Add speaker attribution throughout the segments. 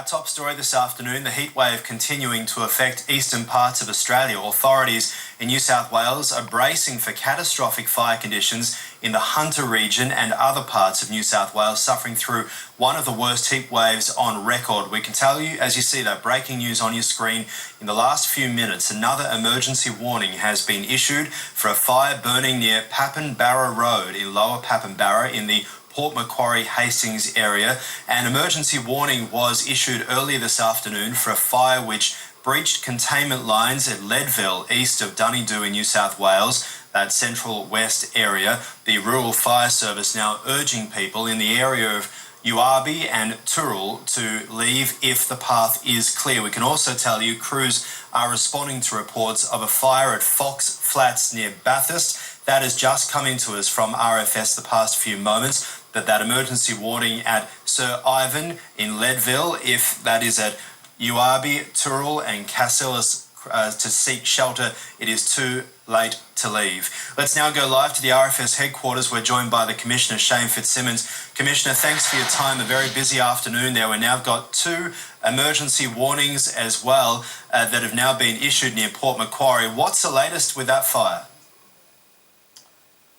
Speaker 1: top story this afternoon, the heatwave continuing to affect eastern parts of Australia. Authorities in New South Wales are bracing for catastrophic fire conditions in the Hunter region and other parts of New South Wales, suffering through one of the worst heat waves on record. We can tell you, as you see that breaking news on your screen, in the last few minutes, another emergency warning has been issued for a fire burning near Papenbarra Road in Lower Papenbarra in the Port Macquarie Hastings area. An emergency warning was issued earlier this afternoon for a fire which breached containment lines at Leadville, east of Dunedoo in New South Wales, that central west area. The Rural Fire Service now urging people in the area of Uabi and Turul to leave if the path is clear. We can also tell you crews are responding to reports of a fire at Fox Flats near Bathurst. That has just come into us from RFS the past few moments, that emergency warning at Sir Ivan in Leadville, if that is at Uabi, Turul and Cassilis to seek shelter, it is too late to leave. Let's now go live to the RFS headquarters. We're joined by the Commissioner, Shane Fitzsimmons. Commissioner, thanks for your time. A very busy afternoon there. We've now got two emergency warnings as well that have now been issued near Port Macquarie. What's the latest with that fire?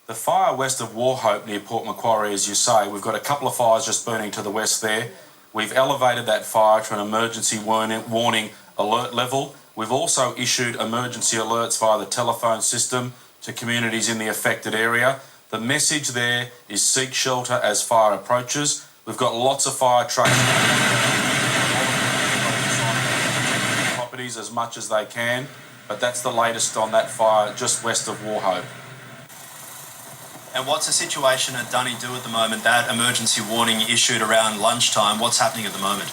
Speaker 2: The fire west of Wauchope near Port Macquarie, as you say, we've got a couple of fires just burning to the west there. We've elevated that fire to an emergency warning alert level. We've also issued emergency alerts via the telephone system to communities in the affected area. The message there is seek shelter as fire approaches. We've got lots of fire trucks properties as much as they can, but that's the latest on that fire just west of Wauchope.
Speaker 1: And what's the situation at Dunedoo at the moment? That emergency warning issued around lunchtime. What's happening at the moment?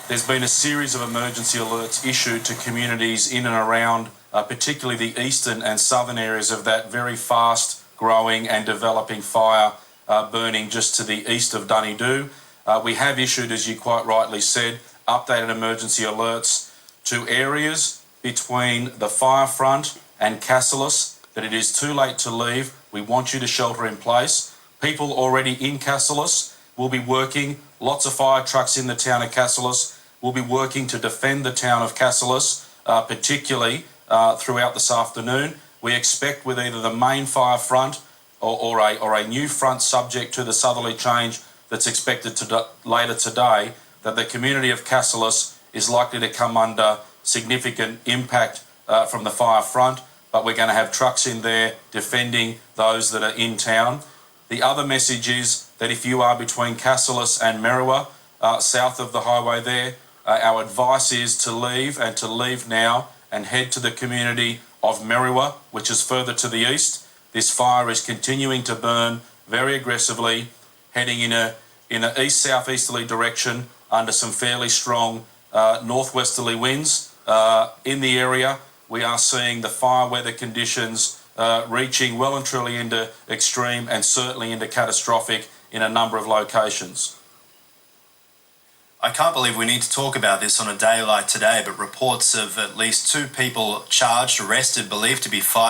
Speaker 2: There's been a series of emergency alerts issued to communities in and around, particularly the eastern and southern areas of that very fast growing and developing fire burning just to the east of Dunedoo. We have issued, as you quite rightly said, updated emergency alerts to areas between the fire front and Cassilis that it is too late to leave. We want you to shelter in place. People already in Cassilis will be working, lots of fire trucks in the town of Cassilis will be working to defend the town of Cassilis, particularly throughout this afternoon. We expect with either the main fire front or a new front subject to the southerly change that's expected later today, that the community of Cassilis is likely to come under significant impact from the fire front, but we're going to have trucks in there defending those that are in town. The other message is that if you are between Cassilis and Merriwa, south of the highway there, our advice is to leave and to leave now and head to the community of Merriwa, which is further to the east. This fire is continuing to burn very aggressively, heading in a east-southeasterly direction under some fairly strong northwesterly winds. In the area, we are seeing the fire weather conditions reaching well and truly into extreme and certainly into catastrophic in a number of locations.
Speaker 1: I can't believe we need to talk about this on a day like today, but reports of at least two people charged, arrested, believed to be fired